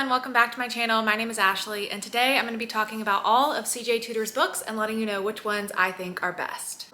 everyone, welcome back to my channel. My name is Ashley, and today I'm going to be talking about all of CJ Tudor's books and letting you know which ones I think are best.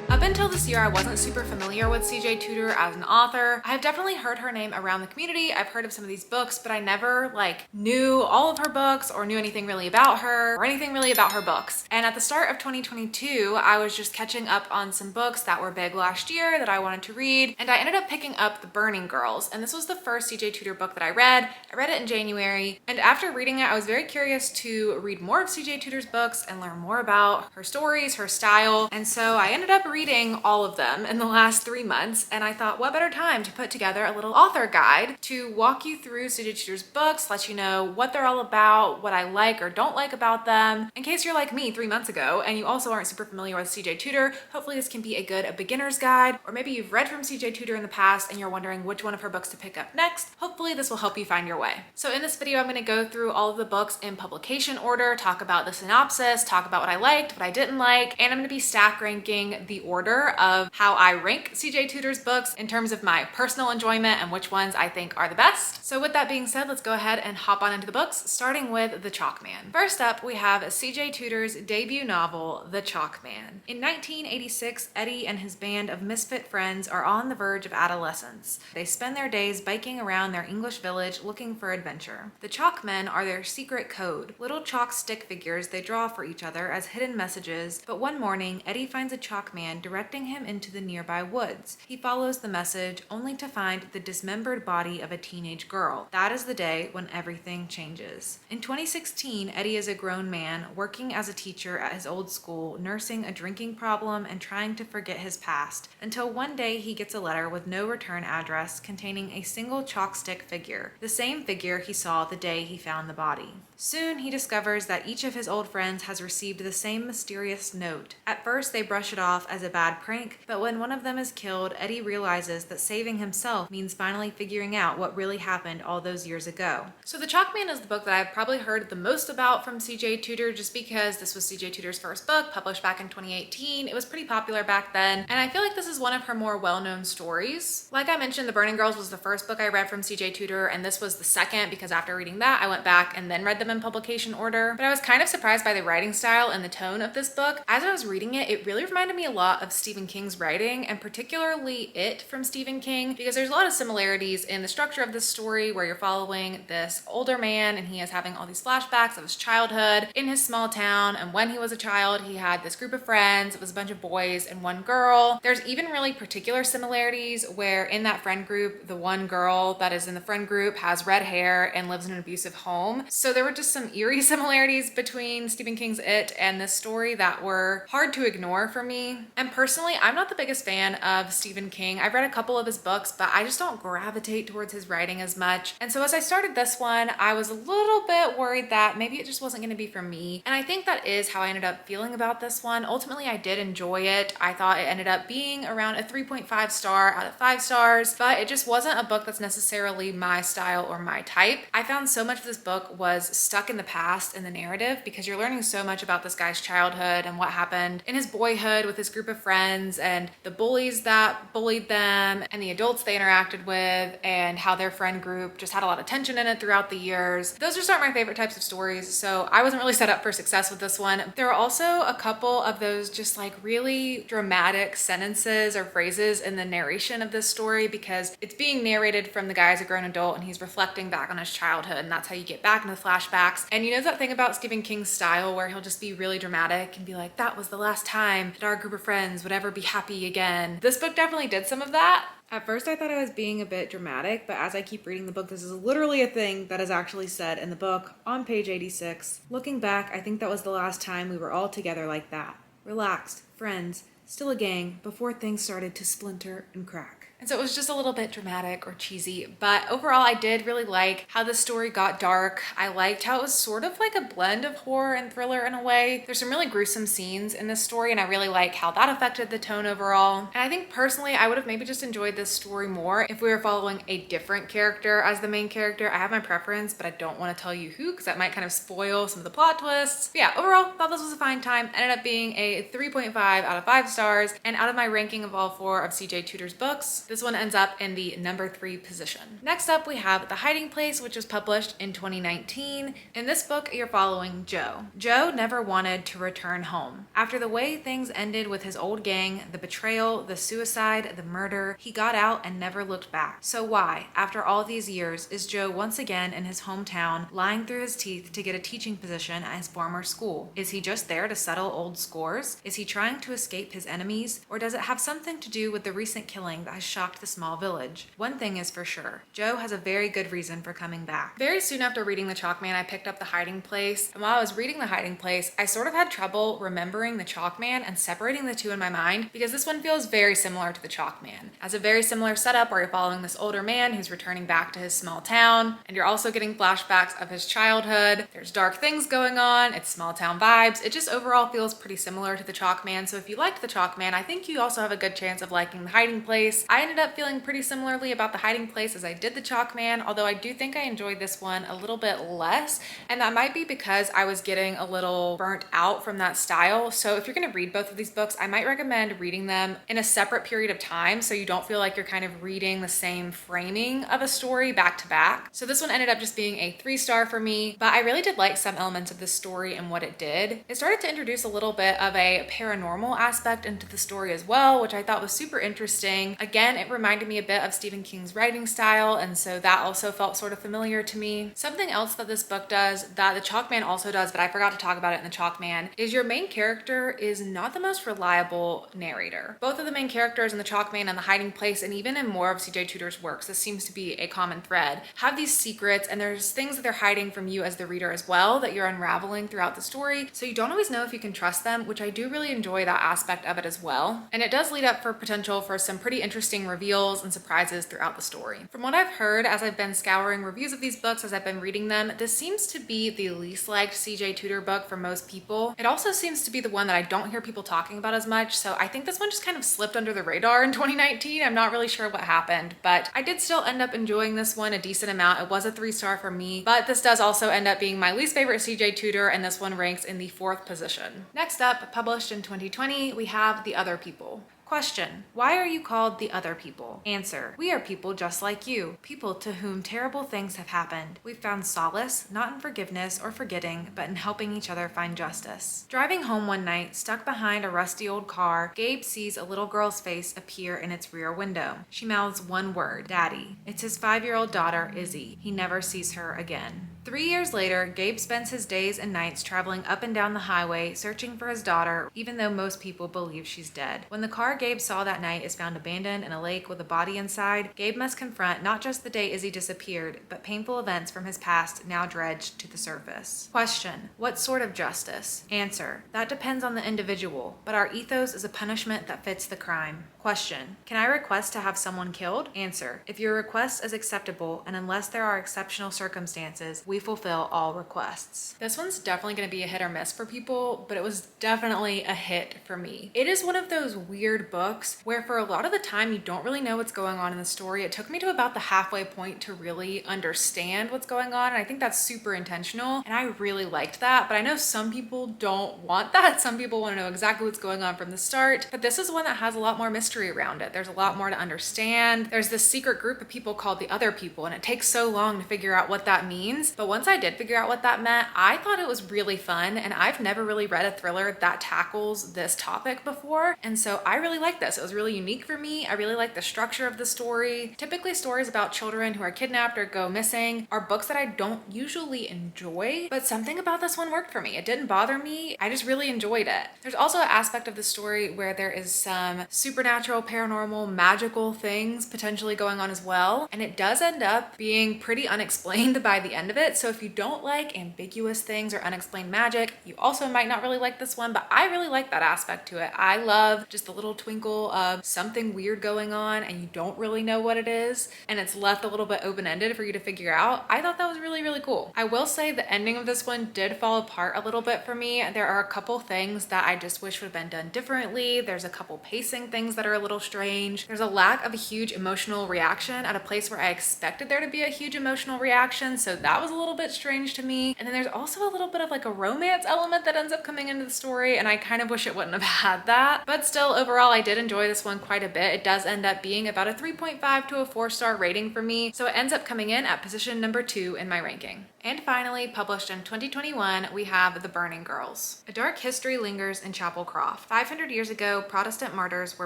Up until this year, I wasn't super familiar with CJ Tudor as an author. I've definitely heard her name around the community. I've heard of some of these books, but I never knew all of her books or knew anything really about her or anything really about her books. And at the start of 2022, I was just catching up on some books that were big last year that I wanted to read. And I ended up picking up The Burning Girls. And this was the first CJ Tudor book that I read. I read it in January. And after reading it, I was very curious to read more of CJ Tudor's books and learn more about her stories, her style. And so I ended up reading all of them in the last 3 months, and I thought, what better time to put together a little author guide to walk you through CJ Tudor's books, let you know what they're all about, what I like or don't like about them. In case you're like me 3 months ago and you also aren't super familiar with CJ Tudor, hopefully this can be a good beginner's guide, or maybe you've read from CJ Tudor in the past and you're wondering which one of her books to pick up next. Hopefully this will help you find your way. So in this video, I'm going to go through all of the books in publication order, talk about the synopsis, talk about what I liked, what I didn't like, and I'm going to be stack ranking the order of how I rank CJ Tudor's books in terms of my personal enjoyment and which ones I think are the best. So with that being said, let's go ahead and hop on into the books, starting with The Chalk Man. First up, we have CJ Tudor's debut novel, The Chalk Man. In 1986, Eddie and his band of misfit friends are on the verge of adolescence. They spend their days biking around their English village looking for adventure. The Chalk Men are their secret code, little chalk stick figures they draw for each other as hidden messages, but one morning, Eddie finds a chalk man directing him into the nearby woods. He follows the message only to find the dismembered body of a teenage girl. That is the day when everything changes. In 2016, Eddie is a grown man working as a teacher at his old school, nursing a drinking problem and trying to forget his past, until one day he gets a letter with no return address containing a single chalk stick figure, the same figure he saw the day he found the body. Soon he discovers that each of his old friends has received the same mysterious note. At first they brush it off as a bad prank, but when one of them is killed, Eddie realizes that saving himself means finally figuring out what really happened all those years ago. So The Chalk Man is the book that I've probably heard the most about from CJ Tudor, just because this was CJ Tudor's first book, published back in 2018. It was pretty popular back then, and I feel like this is one of her more well-known stories. Like I mentioned, The Burning Girls was the first book I read from CJ Tudor, and this was the second, because after reading that, I went back and then read them in publication order. But I was kind of surprised by the writing style and the tone of this book. As I was reading it, it really reminded me a lot of Stephen King's writing, and particularly It from Stephen King, because there's a lot of similarities in the structure of this story where you're following this older man and he is having all these flashbacks of his childhood in his small town. And when he was a child, he had this group of friends. It was a bunch of boys and one girl. There's even really particular similarities where in that friend group, the one girl that is in the friend group has red hair and lives in an abusive home. So there were just some eerie similarities between Stephen King's It and this story that were hard to ignore for me. And personally, I'm not the biggest fan of Stephen King. I've read a couple of his books, but I just don't gravitate towards his writing as much. And so as I started this one, I was a little bit worried that maybe it just wasn't going to be for me. And I think that is how I ended up feeling about this one. Ultimately, I did enjoy it. I thought it ended up being around a 3.5 star out of 5 stars, but it just wasn't a book that's necessarily my style or my type. I found so much of this book was stuck in the past in the narrative, because you're learning so much about this guy's childhood and what happened in his boyhood with his group of friends and the bullies that bullied them and the adults they interacted with and how their friend group just had a lot of tension in it throughout the years. Those just aren't my favorite types of stories, so I wasn't really set up for success with this one. There are also a couple of those just really dramatic sentences or phrases in the narration of this story, because it's being narrated from the guy as a grown adult and he's reflecting back on his childhood, and that's how you get back into the flashbacks. And you know that thing about Stephen King's style where he'll just be really dramatic and be like, that was the last time that our group of friends would ever be happy again. This book definitely did some of that. At first I thought I was being a bit dramatic, but as I keep reading the book, this is literally a thing that is actually said in the book on page 86. Looking back, I think that was the last time we were all together like that. Relaxed, friends, still a gang, before things started to splinter and crack. And so it was just a little bit dramatic or cheesy. But overall, I did really like how the story got dark. I liked how it was sort of like a blend of horror and thriller in a way. There's some really gruesome scenes in this story, and I really like how that affected the tone overall. And I think personally, I would have maybe just enjoyed this story more if we were following a different character as the main character. I have my preference, but I don't want to tell you who because that might kind of spoil some of the plot twists. But yeah, overall, thought this was a fine time. Ended up being a 3.5 out of 5 stars. And out of my ranking of all 4 of CJ Tudor's books, this one ends up in the number 3 position. Next up, we have The Hiding Place, which was published in 2019. In this book, you're following Joe. Joe never wanted to return home. After the way things ended with his old gang, the betrayal, the suicide, the murder, he got out and never looked back. So why, after all these years, is Joe once again in his hometown, lying through his teeth to get a teaching position at his former school? Is he just there to settle old scores? Is he trying to escape his enemies? Or does it have something to do with the recent killing that has shocked the small village? One thing is for sure, Joe has a very good reason for coming back. Very soon after reading The Chalkman, I picked up The Hiding Place, and while I was reading The Hiding Place, I sort of had trouble remembering The Chalkman and separating the two in my mind because this one feels very similar to The Chalkman. Has a very similar setup where you're following this older man who's returning back to his small town, and you're also getting flashbacks of his childhood. There's dark things going on, it's small town vibes. It just overall feels pretty similar to The Chalkman, so if you liked The Chalkman, I think you also have a good chance of liking The Hiding Place. I ended up feeling pretty similarly about The Hiding Place as I did The Chalkman, although I do think I enjoyed this one a little bit less, and that might be because I was getting a little burnt out from that style. So if you're going to read both of these books, I might recommend reading them in a separate period of time so you don't feel like you're kind of reading the same framing of a story back to back. So this one ended up just being a 3-star for me, but I really did like some elements of the story and what it did. It started to introduce a little bit of a paranormal aspect into the story as well, which I thought was super interesting. Again, it reminded me a bit of Stephen King's writing style, and so that also felt sort of familiar to me. Something else that this book does that The Chalkman also does, but I forgot to talk about it in The Chalkman, is your main character is not the most reliable narrator. Both of the main characters in The Chalkman and The Hiding Place, and even in more of CJ Tudor's works, this seems to be a common thread, have these secrets, and there's things that they're hiding from you as the reader as well that you're unraveling throughout the story, so you don't always know if you can trust them, which I do really enjoy that aspect of it as well. And it does lead up for potential for some pretty interesting reveals and surprises throughout the story. From what I've heard as I've been scouring reviews of these books, as I've been reading them, this seems to be the least liked CJ Tudor book for most people. It also seems to be the one that I don't hear people talking about as much, so I think this one just kind of slipped under the radar in 2019. I'm not really sure what happened, but I did still end up enjoying this one a decent amount. It was a 3-star for me, but this does also end up being my least favorite CJ Tudor, and this one ranks in the 4th position. Next up, published in 2020, we have The Other People. Question: why are you called the other people? Answer: we are people just like you, people to whom terrible things have happened. We've found solace, not in forgiveness or forgetting, but in helping each other find justice. Driving home one night, stuck behind a rusty old car, Gabe sees a little girl's face appear in its rear window. She mouths one word: Daddy. It's his 5-year-old daughter, Izzy. He never sees her again. 3 years later, Gabe spends his days and nights traveling up and down the highway, searching for his daughter, even though most people believe she's dead. When the car Gabe saw that night is found abandoned in a lake with a body inside, Gabe must confront not just the day Izzy disappeared, but painful events from his past now dredged to the surface. Question: what sort of justice? Answer: that depends on the individual, but our ethos is a punishment that fits the crime. Question: can I request to have someone killed? Answer: if your request is acceptable, and unless there are exceptional circumstances, we fulfill all requests. This one's definitely going to be a hit or miss for people, but it was definitely a hit for me. It is one of those weird books where for a lot of the time you don't really know what's going on in the story. It took me to about the halfway point to really understand what's going on, and I think that's super intentional, and I really liked that. But I know some people don't want that. Some people want to know exactly what's going on from the start, but this is one that has a lot more mystery around it. There's a lot more to understand. There's this secret group of people called the Other People, and it takes so long to figure out what that means. But once I did figure out what that meant, I thought it was really fun, and I've never really read a thriller that tackles this topic before, and so I really liked this. It was really unique for me. I really like the structure of the story. Typically, stories about children who are kidnapped or go missing are books that I don't usually enjoy, but something about this one worked for me. It didn't bother me. I just really enjoyed it. There's also an aspect of the story where there is some supernatural, paranormal, magical things potentially going on as well, and it does end up being pretty unexplained by the end of it. it. So if you don't like ambiguous things or unexplained magic, you also might not really like this one, but I really like that aspect to it. I love just the little twinkle of something weird going on and you don't really know what it is, and it's left a little bit open-ended for you to figure out. I thought that was really, really cool. I will say the ending of this one did fall apart a little bit for me. There are a couple things that I just wish would have been done differently. There's a couple pacing things that are a little strange. There's a lack of a huge emotional reaction at a place where I expected there to be a huge emotional reaction, so that was a little bit strange to me. And then there's also a little bit of like a romance element that ends up coming into the story, and I kind of wish it wouldn't have had that. But still, overall, I did enjoy this one quite a bit. It does end up being about a 3.5 to a 4-star rating for me, so it ends up coming in at position number 2 in my ranking. And finally, published in 2021, we have The Burning Girls. A dark history lingers in Chapel Croft. 500 years ago, Protestant martyrs were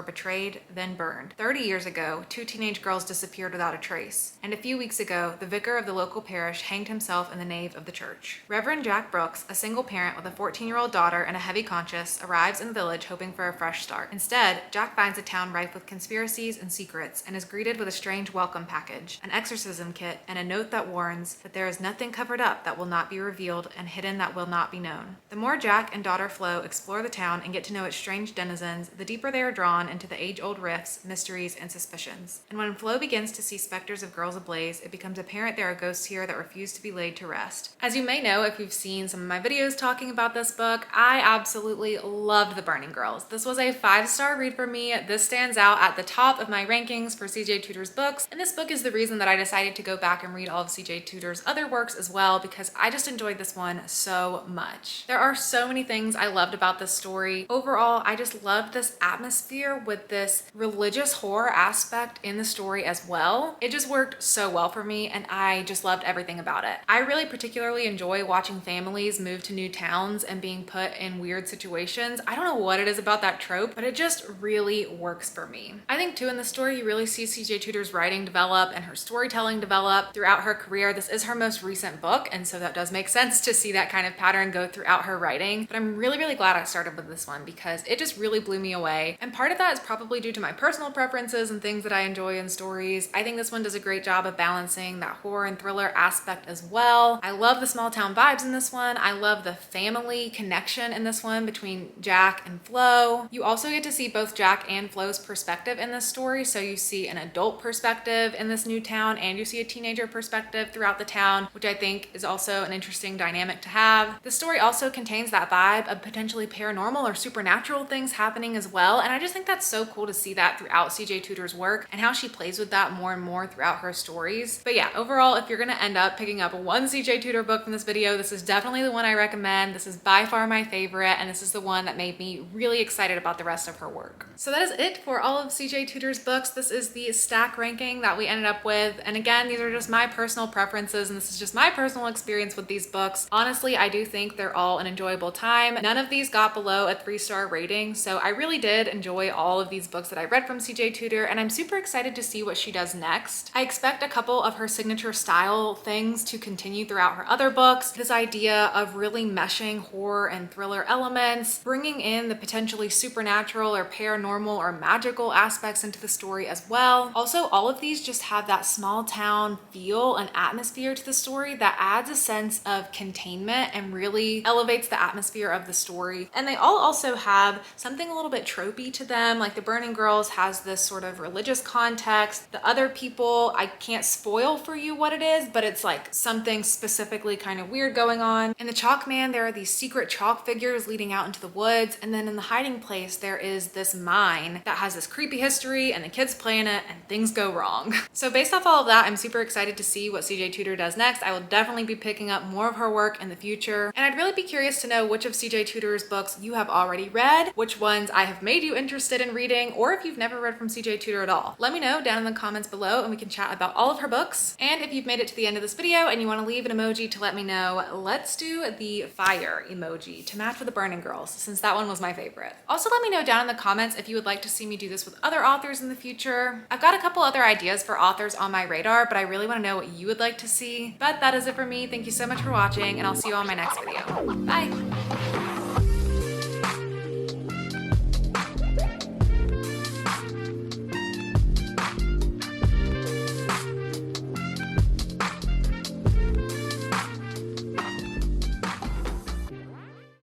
betrayed, then burned. 30 years ago, 2 teenage girls disappeared without a trace. And a few weeks ago, the vicar of the local parish hanged himself in the nave of the church. Reverend Jack Brooks, a single parent with a 14-year-old daughter and a heavy conscience, arrives in the village hoping for a fresh start. Instead, Jack finds a town rife with conspiracies and secrets and is greeted with a strange welcome package, an exorcism kit, and a note that warns that there is nothing covered up that will not be revealed and hidden that will not be known. The more Jack and daughter Flo explore the town and get to know its strange denizens, the deeper they are drawn into the age-old rifts, mysteries, and suspicions. And when Flo begins to see specters of girls ablaze, it becomes apparent there are ghosts here that refuse to be laid to rest. As you may know if you've seen some of my videos talking about this book, I absolutely loved The Burning Girls. This was a 5-star read for me. This stands out at the top of my rankings for CJ Tudors books, and this book is the reason that I decided to go back and read all of CJ Tudors' other works as well, because I just enjoyed this one so much. There are so many things I loved about this story. Overall, I just loved this atmosphere with this religious horror aspect in the story as well. It just worked so well for me, and I just loved everything about it. I really particularly enjoy watching families move to new towns and being put in weird situations. I don't know what it is about that trope, but it just really works for me. I think too in the story, you really see CJ Tudor's writing develop and her storytelling develop throughout her career. This is her most recent book, and so that does make sense to see that kind of pattern go throughout her writing. But I'm really, really glad I started with this one because it just really blew me away. And part of that is probably due to my personal preferences and things that I enjoy in stories. I think this one does a great job of balancing that horror and thriller aspect as well. I love the small town vibes in this one. I love the family connection in this one between Jack and Flo. You also get to see both Jack and Flo's perspective in this story. So you see an adult perspective in this new town and you see a teenager perspective throughout the town, which I think is also an interesting dynamic to have. The story also contains that vibe of potentially paranormal or supernatural things happening as well. And I just think that's so cool to see that throughout CJ Tudor's work and how she plays with that more and more throughout her stories. But yeah, overall, if you're gonna end up picking up one CJ Tudor book from this video, this is definitely the one I recommend. This is by far my favorite, and this is the one that made me really excited about the rest of her work. So that is it for all of CJ Tudor's books. This is the stack ranking that we ended up with. And again, these are just my personal preferences, and this is just my personal experience with these books. Honestly, I do think they're all an enjoyable time. None of these got below a 3-star rating, so I really did enjoy all of these books that I read from CJ Tudor, and I'm super excited to see what she does next. I expect a couple of her signature style things to continue throughout her other books. This idea of really meshing horror and thriller elements, bringing in the potentially supernatural or paranormal or magical aspects into the story as well. Also, all of these just have that small town feel and atmosphere to the story that adds a sense of containment and really elevates the atmosphere of the story. And they all also have something a little bit tropey to them. Like The Burning Girls has this sort of religious context. The Other People, I can't spoil for you what it is, but it's like something specifically kind of weird going on. In The Chalk Man, there are these secret chalk figures leading out into the woods. And then in The Hiding Place, there is this mine that has this creepy history and the kids play in it and things go wrong. So based off all of that, I'm super excited to see what CJ Tudor does next. I will definitely be picking up more of her work in the future. And I'd really be curious to know which of CJ Tudor's books you have already read, which ones I have made you interested in reading, or if you've never read from CJ Tudor at all. Let me know down in the comments below and we can chat about all of her books. And if you've made it to the end of this video and you want to leave an emoji to let me know, let's do the fire emoji to match with The Burning Girls, since that one was my favorite. Also, let me know down in the comments if you would like to see me do this with other authors in the future. I've got a couple other ideas for authors on my radar, but I really want to know what you would like to see. But that is it for me. Thank you so much for watching, and I'll see you on my next video. Bye!